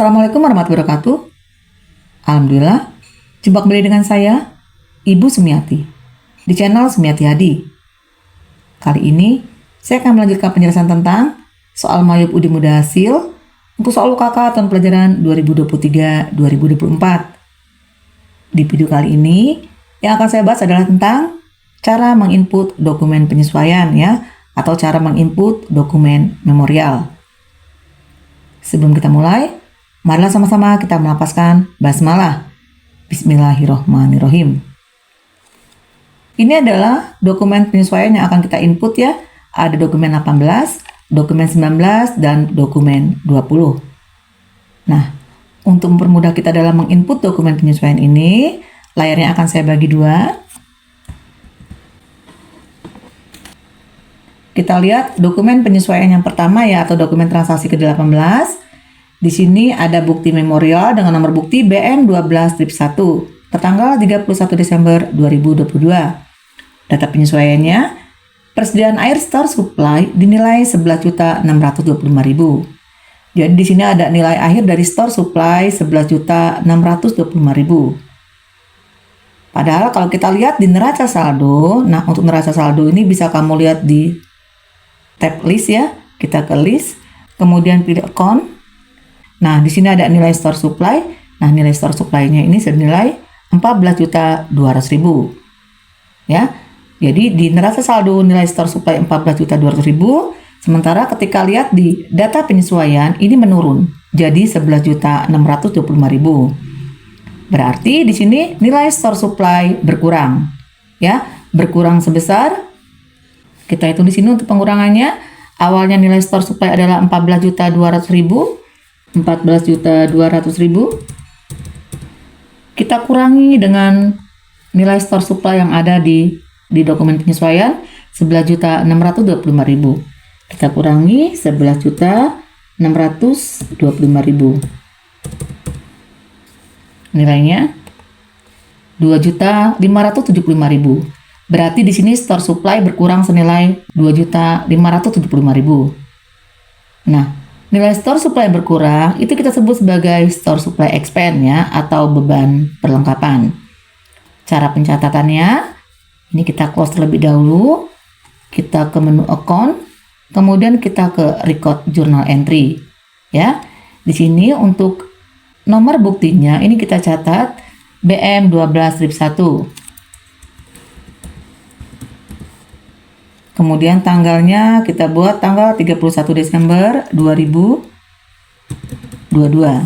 Assalamualaikum warahmatullahi wabarakatuh. Alhamdulillah, jumpa kembali dengan saya, Ibu Sumiati, di channel Sumiati Hadi. Kali ini, saya akan melanjutkan penjelasan tentang soal Mayub Udi Muda Hasil untuk soal UKK tahun pelajaran 2023-2024. Di video kali ini, yang akan saya bahas adalah tentang cara menginput dokumen penyesuaian atau cara menginput dokumen memorial. Sebelum kita mulai, marilah sama-sama kita melafazkan basmalah. Bismillahirrohmanirrohim. Ini adalah dokumen penyesuaian yang akan kita input ya. Ada dokumen 18, dokumen 19, dan dokumen 20. Nah, untuk mempermudah kita dalam menginput dokumen penyesuaian ini, layarnya akan saya bagi dua. Kita lihat dokumen penyesuaian yang pertama ya, atau dokumen transaksi ke-18. Di sini ada bukti memorial dengan nomor bukti BM12-1 tertanggal 31 Desember 2022. Data penyesuaiannya, persediaan air store supply dinilai 11.625.000. Jadi di sini ada nilai akhir dari store supply 11.625.000. Padahal kalau kita lihat di neraca saldo, nah untuk neraca saldo ini bisa kamu lihat di tab list ya. Kita ke list, kemudian pilih account. Nah, di sini ada nilai store supply. Nah, nilai store supply-nya ini senilai 14.200.000. Ya. Jadi di neraca saldo nilai store supply 14.200.000, sementara ketika lihat di data penyesuaian ini menurun jadi 11.625.000. Berarti di sini nilai store supply berkurang. Ya, berkurang sebesar, kita hitung di sini untuk pengurangannya. Awalnya nilai store supply adalah 14.200.000. 14.200.000 kita kurangi dengan nilai store supply yang ada di dokumen penyesuaian 11.625.000. Kita kurangi 11.625.000. Nilainya 2.575.000. Berarti di sini store supply berkurang senilai 2.575.000. Nah, nilai store supply berkurang, itu kita sebut sebagai store supply expense ya, atau beban perlengkapan. Cara pencatatannya, ini kita close terlebih dahulu, kita ke menu account, kemudian kita ke record journal entry. Ya, di sini untuk nomor buktinya, ini kita catat BM12-1. Kemudian tanggalnya kita buat tanggal 31 Desember 2022.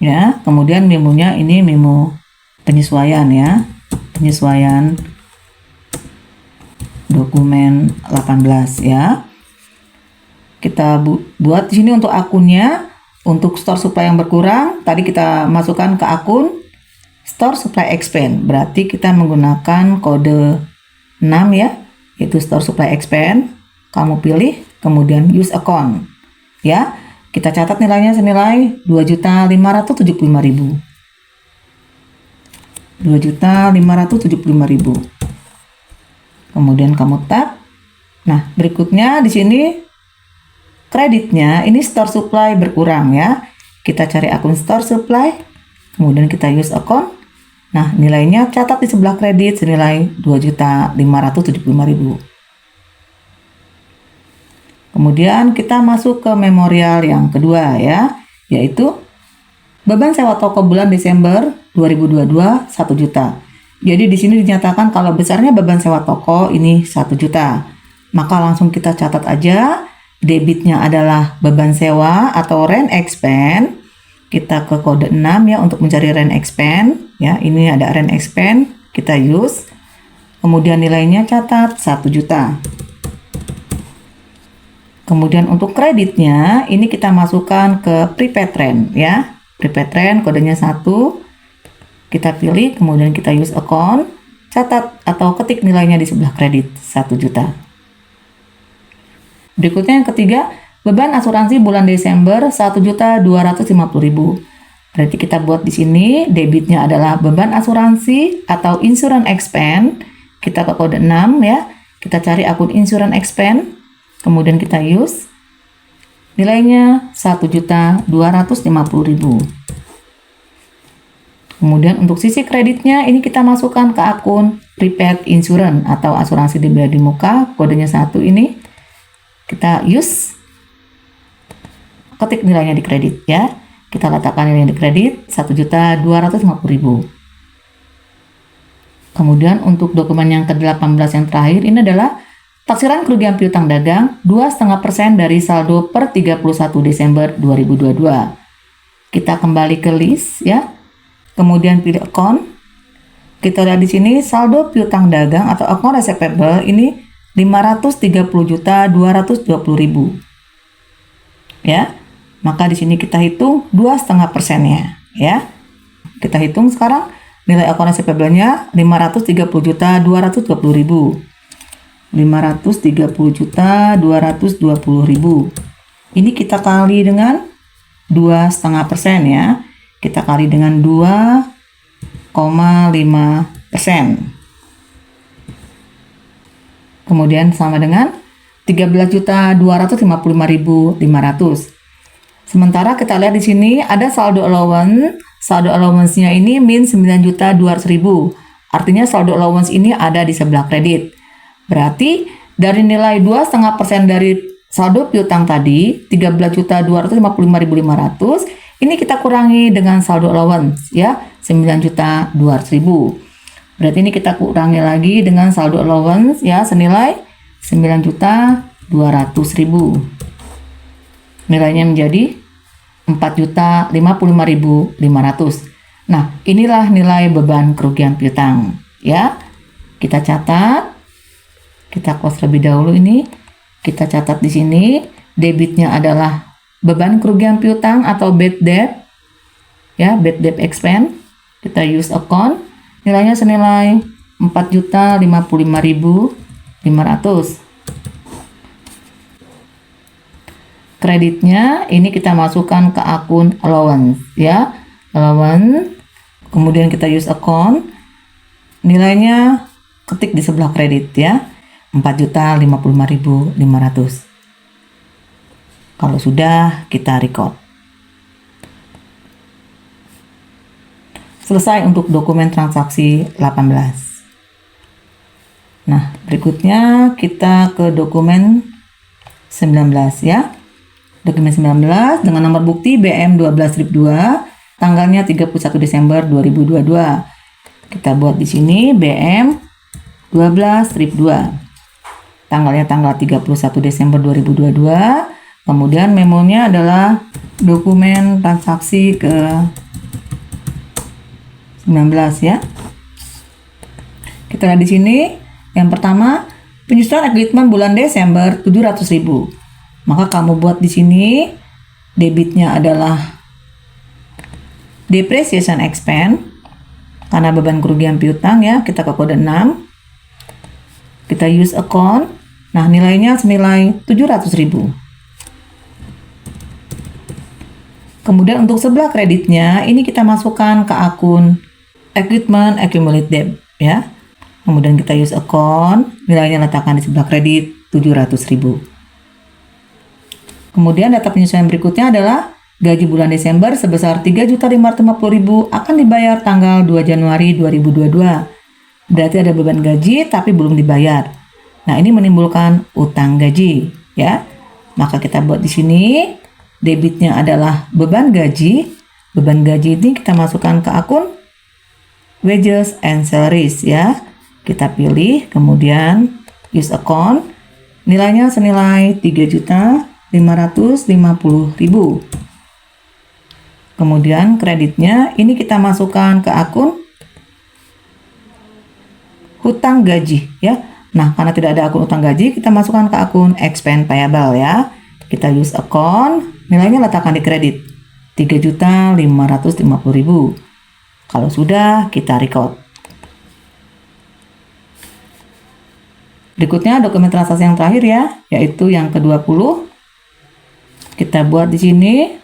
Ya, kemudian memonya ini memo penyesuaian ya. Penyesuaian dokumen 18 ya. Kita buat di sini untuk akunnya, untuk store supply yang berkurang, tadi kita masukkan ke akun store supply expense. Berarti kita menggunakan kode 6 ya, yaitu store supply expense. Kamu pilih, kemudian use account ya. Kita catat nilainya senilai 2.575.000. 2.575.000. Kemudian kamu tap. Nah, berikutnya di sini kreditnya ini store supply berkurang ya. Kita cari akun store supply, kemudian kita use account. Nah, nilainya catat di sebelah kredit senilai 2.575.000. Kemudian kita masuk ke memorial yang kedua ya, yaitu beban sewa toko bulan Desember 2022 1 juta. Jadi di sini dinyatakan kalau besarnya beban sewa toko ini 1 juta. Maka langsung kita catat aja, debitnya adalah beban sewa atau rent expense. Kita ke kode 6 ya untuk mencari rent expense ya. Ini ada rent expense, kita use. Kemudian nilainya catat 1 juta. Kemudian untuk kreditnya ini kita masukkan ke prepaid rent ya. Prepaid rent kodenya 1. Kita pilih, kemudian kita use account, catat atau ketik nilainya di sebelah kredit 1 juta. Berikutnya yang ketiga, beban asuransi bulan Desember 1.250.000. Berarti kita buat di sini debitnya adalah beban asuransi atau insurance expense. Kita ke kode 6 ya. Kita cari akun insurance expense, kemudian kita use. nilainya 1.250.000. Kemudian untuk sisi kreditnya ini kita masukkan ke akun prepaid insurance atau asuransi dibayar di muka, kodenya 1 ini. Kita use, ketik nilainya di kredit ya. Kita letakkan nilainya di kredit 1.250.000. Kemudian untuk dokumen yang ke-18 yang terakhir ini adalah taksiran kerugian piutang dagang 2,5% dari saldo per 31 Desember 2022. Kita kembali ke list ya. Kemudian pilih account. Kita lihat di sini saldo piutang dagang atau account receivable ini 530.220.000. Ya. Maka di sini kita hitung 2,5%-nya ya. Kita hitung sekarang nilai account receivable-nya 530.220.000. 530.220.000. Ini kita kali dengan 2,5% ya. Kita kali dengan 2,5%. Kemudian sama dengan 13.255.500. Sementara kita lihat di sini ada saldo allowance. Saldo allowance-nya ini min 9.200.000. Artinya saldo allowance ini ada di sebelah kredit. Berarti dari nilai 2,5% dari saldo piutang tadi 13.255.500, ini kita kurangi dengan saldo allowance ya 9.200.000. Berarti ini kita kurangi lagi dengan saldo allowance ya senilai 9.200.000. Nilainya menjadi 4.055.500. Nah, inilah nilai beban kerugian piutang ya. Kita catat. Kita close terlebih dahulu ini. Kita catat di sini debitnya adalah beban kerugian piutang atau bad debt ya, bad debt expense. Kita use account, nilainya senilai 4.055.500. Kreditnya ini kita masukkan ke akun allowance ya, allowance. Kemudian kita use account, nilainya ketik di sebelah kredit ya, 4.055.500. Kalau sudah, kita record. Selesai untuk dokumen transaksi 18. Nah, berikutnya kita ke dokumen 19 ya. Dokumen 19 dengan nomor bukti BM 12-2, tanggalnya 31 Desember 2022. Kita buat di sini BM 12-2. Tanggalnya tanggal 31 Desember 2022. Kemudian memonya adalah dokumen transaksi ke 19 ya. Kita lihat di sini yang pertama penyusunan equipment bulan Desember 700.000. Maka kamu buat di sini debitnya adalah depreciation expense karena beban kerugian piutang ya. Kita ke kode 6. Kita use account. Nah, nilainya senilai 700.000. Kemudian untuk sebelah kreditnya, ini kita masukkan ke akun equipment accumulated debt ya. Kemudian kita use account, nilainya letakkan di sebelah kredit 700.000. Kemudian data penyesuaian berikutnya adalah gaji bulan Desember sebesar 3.550.000 akan dibayar tanggal 2 Januari 2022. Berarti ada beban gaji tapi belum dibayar. Nah, ini menimbulkan utang gaji ya. Maka kita buat di sini debitnya adalah beban gaji. Beban gaji ini kita masukkan ke akun wages and salaries ya. Kita pilih, kemudian use account. Nilainya senilai 3.550.000. Kemudian kreditnya ini kita masukkan ke akun hutang gaji ya. Nah, karena tidak ada akun hutang gaji, kita masukkan ke akun expense payable ya. Kita use account, nilainya letakkan di kredit 3.550.000. Kalau sudah, kita record. Berikutnya dokumen transaksi yang terakhir ya, yaitu yang ke-20. Kita buat di sini.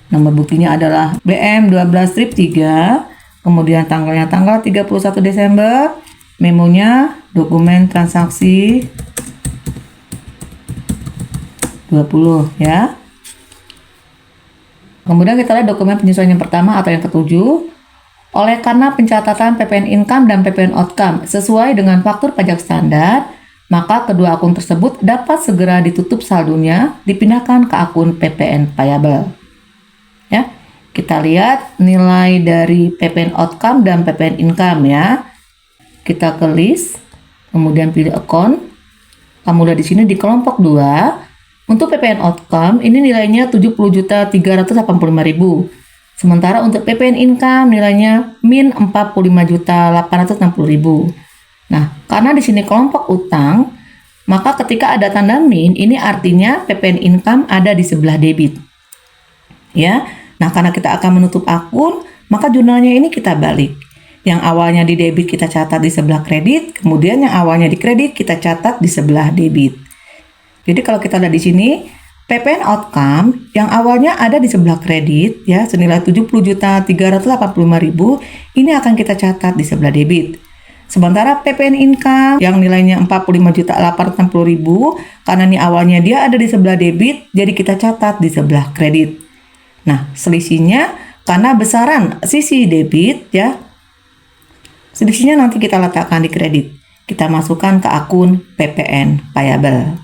Nomor buktinya adalah BM 12-3, kemudian tanggalnya tanggal 31 Desember. Memonya dokumen transaksi 20 ya. Kemudian kita lihat dokumen penyesuaian yang pertama atau yang ketujuh. Oleh karena pencatatan PPN income dan PPN outcome sesuai dengan faktur pajak standar, maka kedua akun tersebut dapat segera ditutup saldonya, dipindahkan ke akun PPN payable. Ya, kita lihat nilai dari PPN outcome dan PPN income ya. Kita ke list, kemudian pilih account. Kamu lihat di sini di kelompok 2, untuk PPN outcome ini nilainya 70.385.000. Sementara untuk PPN income nilainya min 45.860.000. Nah, karena di sini kelompok utang, maka ketika ada tanda min, ini artinya PPN income ada di sebelah debit. Ya. Nah, karena kita akan menutup akun, maka jurnalnya ini kita balik. Yang awalnya di debit kita catat di sebelah kredit, kemudian yang awalnya di kredit kita catat di sebelah debit. Jadi kalau kita lihat di sini, PPN outcome yang awalnya ada di sebelah kredit ya senilai 70.385.000 ini akan kita catat di sebelah debit. Sementara PPN income yang nilainya 45.860.000 karena ini awalnya dia ada di sebelah debit, jadi kita catat di sebelah kredit. Nah, selisihnya karena besaran sisi debit ya, selisihnya nanti kita letakkan di kredit. Kita masukkan ke akun PPN payable.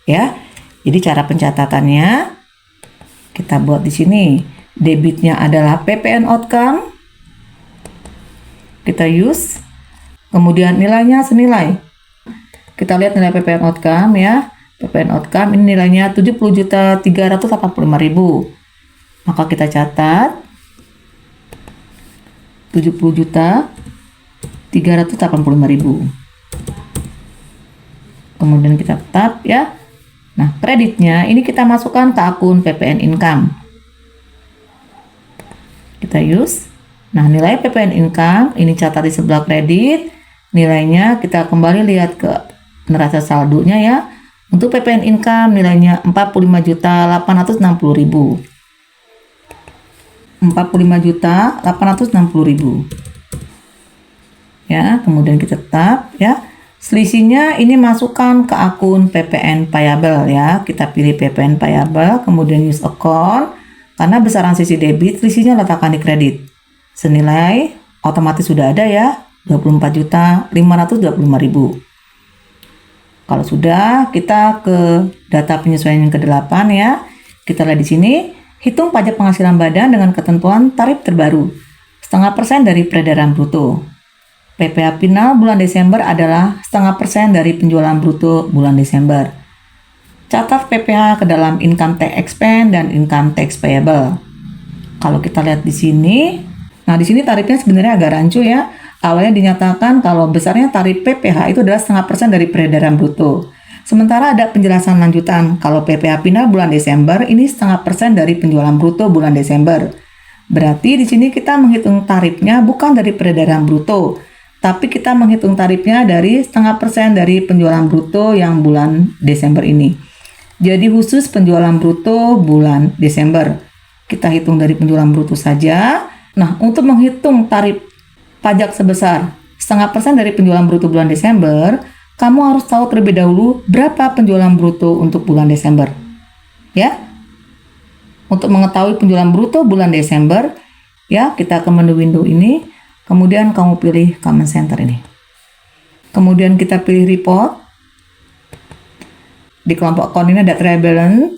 Ya. Jadi cara pencatatannya kita buat di sini. Debitnya adalah PPN outcome. Kita use. Kemudian nilainya senilai. Kita lihat nilai PPN outcome ya. PPN outcome ini nilainya 70.385.000. Maka kita catat 70.385.000. Kemudian kita tap ya. Nah, kreditnya ini kita masukkan ke akun PPN income. Kita use. Nah, nilai PPN income ini catat di sebelah kredit. Nilainya kita kembali lihat ke neraca saldonya ya. Untuk PPN income nilainya 45.860.000. 45.860.000. Ya, kemudian kita tap ya. Selisihnya ini masukkan ke akun PPN payable ya. Kita pilih PPN payable, kemudian use account. Karena besaran sisi debit, selisihnya letakkan di kredit. Senilai otomatis sudah ada ya, 24.525.000. Kalau sudah, kita ke data penyesuaian yang ke-8 ya. Kita lihat di sini, hitung pajak penghasilan badan dengan ketentuan tarif terbaru, 0,5% dari peredaran bruto. PPh final bulan Desember adalah 0,5% dari penjualan bruto bulan Desember. Catat PPh ke dalam income tax expense dan income tax payable. Kalau kita lihat di sini, nah di sini tarifnya sebenarnya agak rancu ya. Awalnya dinyatakan kalau besarnya tarif PPh itu adalah 0,5% dari peredaran bruto. Sementara ada penjelasan lanjutan kalau PPh final bulan Desember ini 0,5% dari penjualan bruto bulan Desember. Berarti di sini kita menghitung tarifnya bukan dari peredaran bruto, tapi kita menghitung tarifnya dari 0,5% dari penjualan bruto yang bulan Desember ini. Jadi khusus penjualan bruto bulan Desember. Kita hitung dari penjualan bruto saja. Nah, untuk menghitung tarif pajak sebesar 0,5% dari penjualan bruto bulan Desember, kamu harus tahu terlebih dahulu berapa penjualan bruto untuk bulan Desember. Ya. Untuk mengetahui penjualan bruto bulan Desember, ya, kita ke menu window ini. Kemudian kamu pilih Command Center ini. Kemudian kita pilih report. Di kelompok account ini ada trial balance.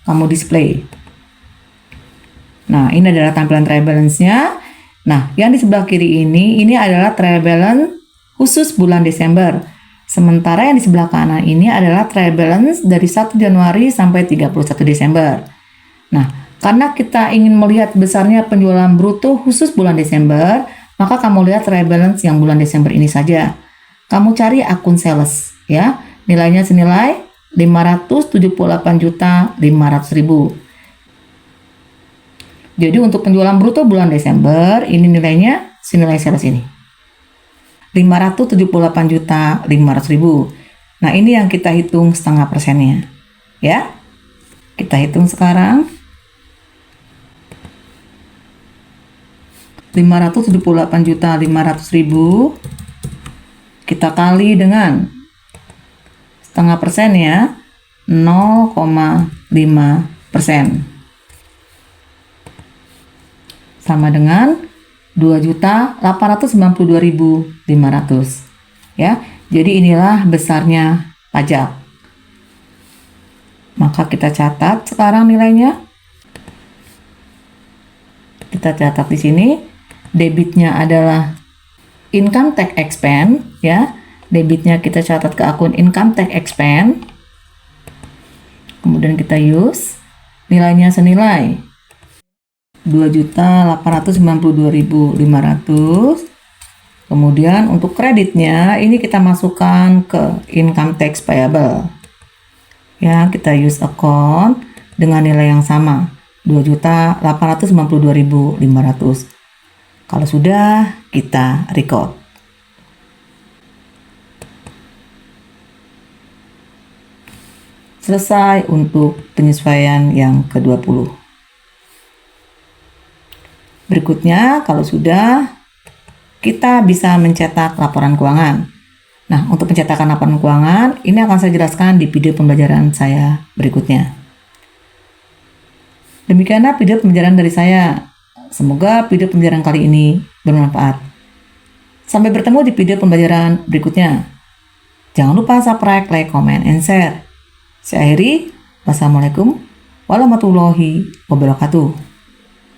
Kamu display. Nah, ini adalah tampilan trial balance-nya. Nah, yang di sebelah kiri ini adalah trial balance khusus bulan Desember. Sementara yang di sebelah kanan ini adalah trial balance dari 1 Januari sampai 31 Desember. Nah, karena kita ingin melihat besarnya penjualan bruto khusus bulan Desember, maka kamu lihat trial balance yang bulan Desember ini saja. Kamu cari akun sales ya. Nilainya senilai 578.500.000. Jadi untuk penjualan bruto bulan Desember ini nilainya senilai sales ini. 578.500.000. Nah, ini yang kita hitung 0,5%-nya. Ya. Kita hitung sekarang. 578.500.000 kita kali dengan 0,5% ya, 0,5%. sama dengan 2.892.500. Ya. Jadi inilah besarnya pajak. Maka kita catat sekarang nilainya. Kita catat di sini. Debitnya adalah income tax expense, ya. Debitnya kita catat ke akun income tax expense. Kemudian kita use. Nilainya senilai 2.892.500. Kemudian untuk kreditnya ini kita masukkan ke income tax payable. Ya, kita use account dengan nilai yang sama, 2.892.500. Kalau sudah, kita record. Selesai untuk penyesuaian yang ke-20. Berikutnya, kalau sudah, kita bisa mencetak laporan keuangan. Nah, untuk pencetakan laporan keuangan, ini akan saya jelaskan di video pembelajaran saya berikutnya. Demikianlah video pembelajaran dari saya. Semoga video pembelajaran kali ini bermanfaat. Sampai bertemu di video pembelajaran berikutnya. Jangan lupa subscribe, like, comment, and share. Saya akhiri. Wassalamualaikum warahmatullahi wabarakatuh.